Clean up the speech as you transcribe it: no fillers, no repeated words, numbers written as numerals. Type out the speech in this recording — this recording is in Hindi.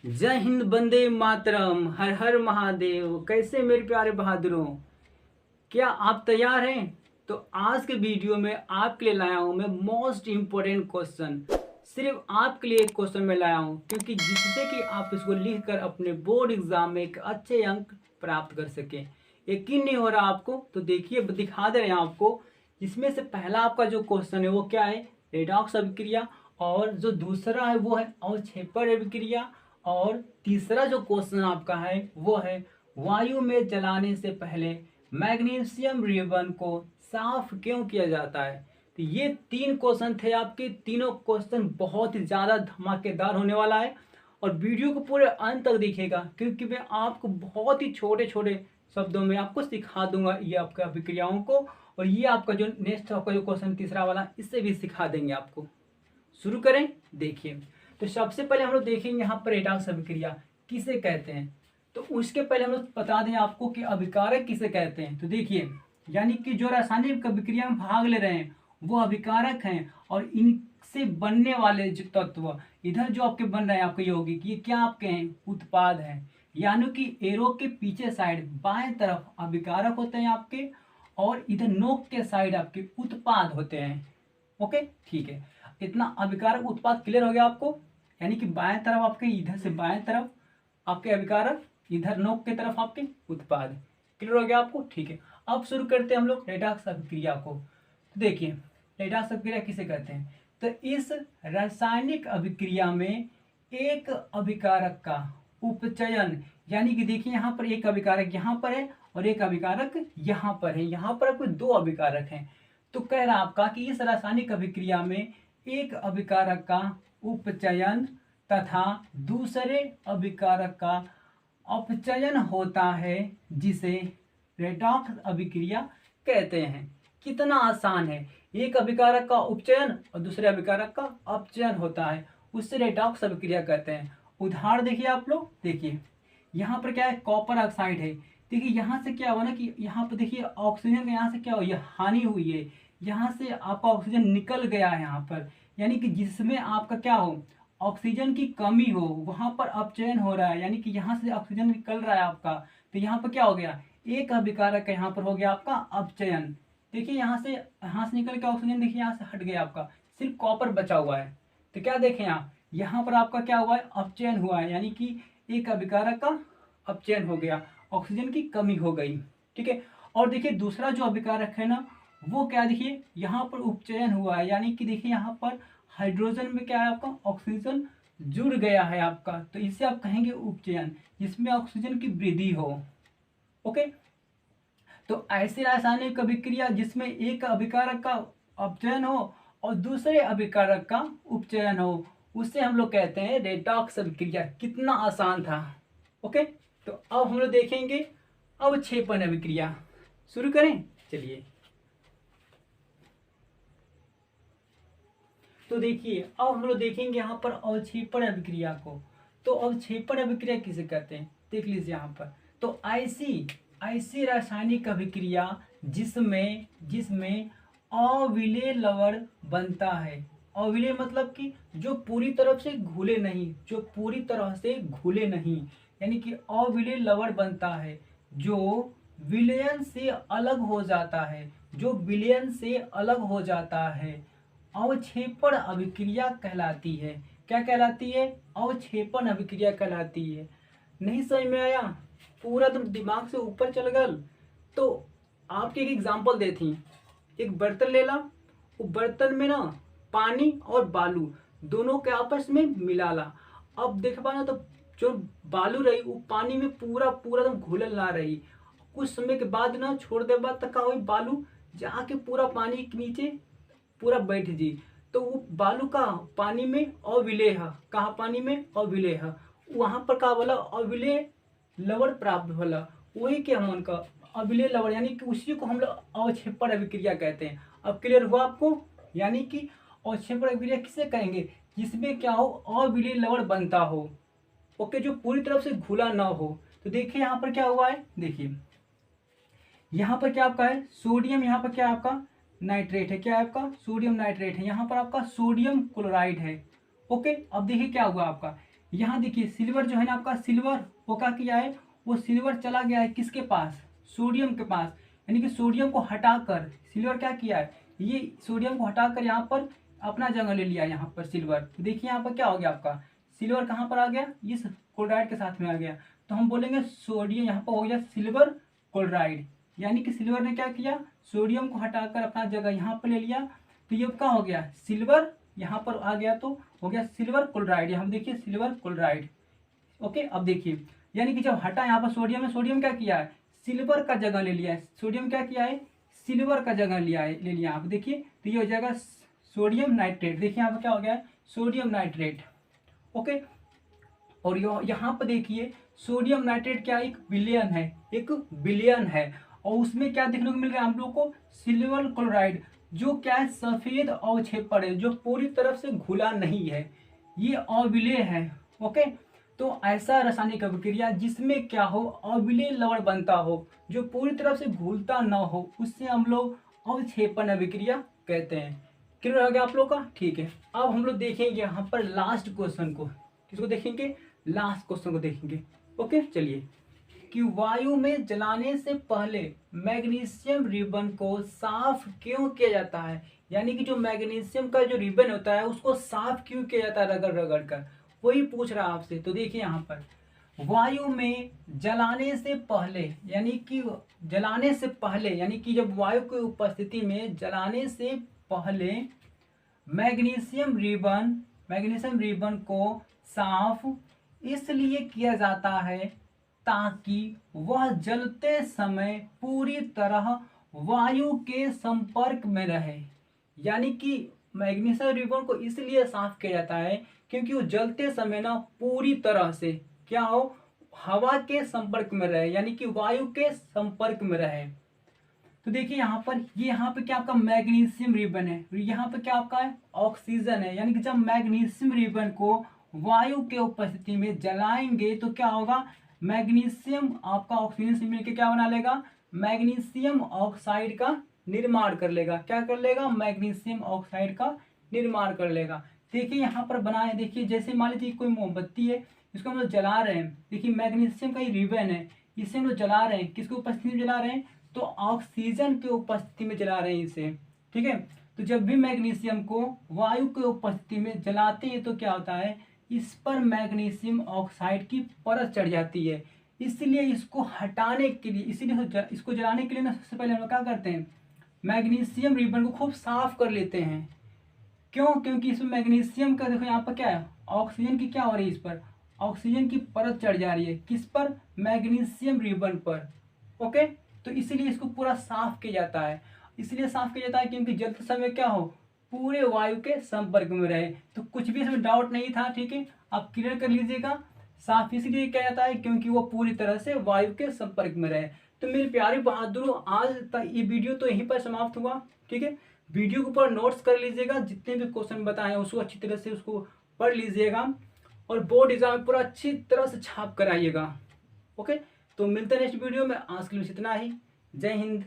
जय हिंद, वंदे मातरम, हर हर महादेव। कैसे मेरे प्यारे बहादुरों, क्या आप तैयार हैं? तो आज के वीडियो में आपके लिए लाया हूं मैं मोस्ट इम्पोर्टेंट क्वेश्चन। सिर्फ आपके लिए एक क्वेश्चन में लाया हूं, क्योंकि जिससे कि आप इसको लिखकर अपने बोर्ड एग्जाम में एक अच्छे अंक प्राप्त कर सकें। यकीन नहीं हो रहा आपको? तो देखिए, दिखा दे रहे हैं आपको। इसमें से पहला आपका जो क्वेश्चन है वो क्या है? रेडॉक्स अभिक्रिया। और जो दूसरा है वो है अवक्षेपण अभिक्रिया। और तीसरा जो क्वेश्चन आपका है वो है वायु में जलाने से पहले मैग्नीशियम रिबन को साफ क्यों किया जाता है। तो ये तीन क्वेश्चन थे आपके। तीनों क्वेश्चन बहुत ही ज़्यादा धमाकेदार होने वाला है, और वीडियो को पूरे अंत तक देखिएगा, क्योंकि मैं आपको बहुत ही छोटे छोटे शब्दों में आपको सिखा दूंगा ये आपके अभिक्रियाओं को। और ये आपका जो नेक्स्ट आपका जो क्वेश्चन तीसरा वाला, इससे भी सिखा देंगे आपको। शुरू करें। देखिए, तो सबसे पहले हम लोग देखेंगे यहाँ पर रेडॉक्स अभिक्रिया किसे कहते हैं। तो उसके पहले हम लोग बता दें आपको कि अभिकारक किसे कहते हैं। तो देखिए, यानी कि जो रासायनिक अभिक्रिया में भाग ले रहे हैं वो अभिकारक हैं, और इनसे बनने वाले जो तत्व इधर जो आपके बन रहे हैं आपके यौगिक, ये क्या आपके हैं? उत्पाद हैं। यानी कि एरो के पीछे साइड बाएं तरफ अभिकारक होते हैं आपके, और इधर नोक के साइड आपके उत्पाद होते हैं। ओके, ठीक है। इतना अभिकारक उत्पाद क्लियर हो गया आपको? यानी कि बाएं तरफ आपके, इधर से बाएं तरफ आपके अभिकारक, इधर नोक की तरफ आपके उत्पाद। क्लियर हो गया आपको? ठीक है। अब शुरू करते हैं हम लोग रेडॉक्स अभिक्रिया को। तो देखिए, रेडॉक्स अभिक्रिया किसे कहते हैं? तो इस रासायनिक अभिक्रिया में एक अभिकारक का उपचयन, यानी कि देखिए यहाँ पर एक अभिकारक यहाँ पर है और एक अभिकारक यहाँ पर है। यहाँ पर आपके दो अभिकारक हैं। तो कह रहा आपका कि इस रासायनिक अभिक्रिया में एक अभिकारक का उपचयन तथा दूसरे अभिकारक का अपचयन होता है, जिसे रेडॉक्स अभिक्रिया कहते हैं। कितना आसान है! एक अभिकारक का उपचयन और दूसरे अभिकारक का अपचयन होता है, उससे रेडॉक्स अभिक्रिया कहते हैं। उदाहरण देखिए आप लोग। देखिए यहाँ पर क्या है? कॉपर ऑक्साइड है। देखिए यहाँ से क्या हुआ ना कि यहाँ पर देखिए ऑक्सीजन का यहाँ से क्या हुआ, ये हानि हुई है। यहाँ से आपका ऑक्सीजन निकल गया है यहाँ पर, यानी कि जिसमें आपका क्या हो, ऑक्सीजन की कमी हो, वहां पर अपचयन हो रहा है। यानी कि यहाँ से ऑक्सीजन निकल रहा है आपका, तो यहाँ पर क्या हो गया? एक अभिकारक यहाँ पर हो गया आपका अपचयन। देखिए यहाँ से निकल के ऑक्सीजन देखिए यहाँ से हट गया आपका, सिर्फ कॉपर बचा हुआ है। तो क्या देखें आप, यहाँ पर आपका क्या हुआ है? अपचयन हुआ है, यानी कि एक अभिकारक का अपचयन हो गया, ऑक्सीजन की कमी हो गई। ठीक है। और देखिए दूसरा जो अभिकारक है ना, वो क्या, देखिए यहाँ पर उपचयन हुआ है, यानी कि देखिए यहाँ पर हाइड्रोजन में क्या है आपका? ऑक्सीजन जुड़ गया है आपका, तो इसे आप कहेंगे उपचयन, जिसमें ऑक्सीजन की वृद्धि हो। ओके। तो ऐसी रासायनिक अभिक्रिया जिसमें एक अभिकारक का अपचयन हो और दूसरे अभिकारक का उपचयन हो, उससे हम लोग कहते हैं रेडॉक्स अभिक्रिया। कितना आसान था। ओके। तो अब हम लोग देखेंगे अवक्षेपण अभिक्रिया। शुरू करें, चलिए। तो देखिए, अब हम लोग देखेंगे यहाँ पर अवक्षेपण अभिक्रिया को। तो अवक्षेपण अभिक्रिया किसे कहते हैं, देख लीजिए यहाँ पर। तो ऐसी ऐसी रासायनिक अभिक्रिया जिसमें जिसमें अविलेय लवण बनता है। अविलेय मतलब कि जो पूरी तरह से घुले नहीं, जो पूरी तरह से घुले नहीं, यानी कि अविलेय लवण बनता है, जो विलयन से अलग हो जाता है, जो विलयन से अलग हो जाता है, अवक्षेपण अभिक्रिया कहलाती है। क्या कहलाती है? अवक्षेपण अभिक्रिया कहलाती है। नहीं समझ में आया? पूरा तुम दिमाग से ऊपर चल गल। तो आपके एक एग्जांपल देती, एक बर्तन ले ला, वो बर्तन में ना पानी और बालू दोनों के आपस में मिला ला। अब देखबा ना, तो जो बालू रही वो पानी में पूरा पूरा तुम घुलल ना रही। कुछ समय के बाद ना छोड़ दे बाद तक का हुई, बालू जाके पूरा पानी के नीचे पूरा बैठ जी। तो वो बालू का पानी में अविलेय है। कहाँ पानी में? अविलेय है। वहां पर का बोला? अविलेय लवण प्राप्त होला। वही के हमन का अविलेय लवण, यानी कि उसी को हम लोग अवक्षेपण अभिक्रिया कहते हैं। अब क्लियर हुआ आपको? यानी कि अवक्षेपण अभिक्रिया किसे कहेंगे? जिसमें क्या हो, अविलेय लवण बनता हो। ओके, जो पूरी तरफ से घुला ना हो। तो देखिए यहाँ पर क्या हुआ है। देखिए यहाँ पर क्या आपका है? सोडियम, यहाँ पर क्या है आपका? नाइट्रेट है। क्या है आपका? सोडियम नाइट्रेट है। यहाँ पर आपका सोडियम क्लोराइड है। ओके। अब देखिए क्या हुआ आपका, यहाँ देखिए सिल्वर जो है ना आपका, सिल्वर वो क्या किया है, वो सिल्वर चला गया है किसके पास, सोडियम के पास, यानी कि सोडियम को हटाकर सिल्वर क्या किया है, ये सोडियम को हटाकर यहाँ पर अपना जगह ले लिया यहाँ पर सिल्वर। तो देखिए यहाँ पर क्या हो गया आपका, सिल्वर कहाँ पर आ गया, इस क्लोराइड के साथ में आ गया। तो हम बोलेंगे सोडियम यहाँ पर हो गया सिल्वर क्लोराइड, यानी कि सिल्वर ने क्या किया, सोडियम को हटाकर अपना जगह यहाँ पर ले लिया। तो ये क्या हो गया, सिल्वर यहाँ पर आ गया तो हो गया सिल्वर क्लोराइड, यहाँ देखिए सिल्वर क्लोराइड। ओके, अब देखिए यानी कि जब हटा यहाँ पर सोडियम है, सोडियम क्या किया है, सिल्वर का जगह ले लिया है, सोडियम क्या किया है, सिल्वर का जगह लिया है, ले लिया आप देखिए। तो ये हो जाएगा सोडियम नाइट्रेट, देखिए यहाँ पर क्या हो गया है, सोडियम नाइट्रेट। ओके, और यहाँ पर देखिए सोडियम नाइट्रेट क्या, एक बिलियन है, एक बिलियन है। और उसमें क्या देखने को मिल रहा है हम लोग को, सिल्वर क्लोराइड, जो क्या है सफेद अवक्षेपण है, जो पूरी तरफ से घुला नहीं है, ये अविलेय है। ओके, तो ऐसा रासायनिक अभिक्रिया जिसमें क्या हो, अविलेय लवण बनता हो, जो पूरी तरफ से घुलता ना हो, उससे हम लोग अवक्षेपण अभिक्रिया कहते हैं। क्लियर हो गया आप लोग का, ठीक है। अब हम लोग देखेंगे यहाँ पर लास्ट क्वेश्चन को, किसको देखेंगे, लास्ट क्वेश्चन को देखेंगे। ओके, चलिए, कि वायु में जलाने से पहले मैग्नीशियम रिबन को साफ क्यों किया जाता है, यानी कि जो मैग्नीशियम का जो रिबन होता है उसको साफ क्यों किया जाता है रगड़ रगड़ कर, वही पूछ रहा है आपसे। तो देखिए यहाँ पर वायु में जलाने से पहले, यानी कि जलाने से पहले, यानी कि जब वायु की उपस्थिति में जलाने से पहले मैग्नीशियम रिबन को साफ इसलिए किया जाता है ताकि वह जलते समय पूरी तरह वायु के संपर्क में रहे। यानी कि मैग्नीशियम रिबन को इसलिए साफ किया जाता है क्योंकि वो जलते समय ना पूरी तरह से क्या हो, हवा के संपर्क में रहे, यानी कि वायु के संपर्क में रहे। तो देखिए यहाँ पर, ये यहाँ पे क्या आपका मैग्नीशियम रिबन है, यहाँ पे क्या आपका है, ऑक्सीजन है। यानी कि जब मैग्नीशियम रिबन को वायु के उपस्थिति में जलाएंगे तो क्या होगा, मैग्नीशियम आपका ऑक्सीजन से मिलकर क्या बना लेगा, मैग्नीशियम ऑक्साइड का निर्माण कर लेगा। क्या कर लेगा, मैग्नीशियम ऑक्साइड का निर्माण कर लेगा। देखिए यहाँ पर बनाए, देखिए जैसे मान लीजिए कोई मोमबत्ती है, इसको हम लोग जला रहे हैं, देखिए मैग्नीशियम का ही रिबन है, इसे हम लोग जला रहे हैं, किसकी उपस्थिति में जला रहे हैं, तो ऑक्सीजन की उपस्थिति में जला रहे हैं इसे। ठीक है, तो जब भी मैग्नीशियम को वायु की उपस्थिति में जलाते हैं तो क्या होता है, इस पर मैग्नीशियम ऑक्साइड की परत चढ़ जाती है। इसलिए इसको हटाने के लिए, इसीलिए इसको जलाने के लिए ना सबसे पहले हम लोग क्या करते हैं, मैग्नीशियम रिबन को खूब साफ कर लेते हैं। क्यों, क्योंकि इसमें मैग्नीशियम का देखो यहाँ पर क्या है, ऑक्सीजन की क्या हो रही है, इस पर ऑक्सीजन की परत चढ़ जा रही है, किस पर, मैग्नीशियम रिबन पर। ओके, तो इसीलिए इसको पूरा साफ किया जाता है। इसलिए साफ किया जाता है क्योंकि जलते समय क्या हो, पूरे वायु के संपर्क में रहे। तो कुछ भी इसमें डाउट नहीं था, ठीक है, आप क्लियर कर लीजिएगा। साफ इसलिए किया जाता है क्योंकि वो पूरी तरह से वायु के संपर्क में रहे। तो मेरे प्यारे बहादुरों, आज तक ये वीडियो तो यहीं पर समाप्त हुआ। ठीक है, वीडियो के ऊपर नोट्स कर लीजिएगा, जितने भी क्वेश्चन बताए हैं उसको अच्छी तरह से उसको पढ़ लीजिएगा और बोर्ड एग्जाम में पूरा अच्छी तरह से छाप कर आइएगा। ओके, तो मिलते हैं नेक्स्ट वीडियो में। आज के लिए इतना ही। जय हिंद।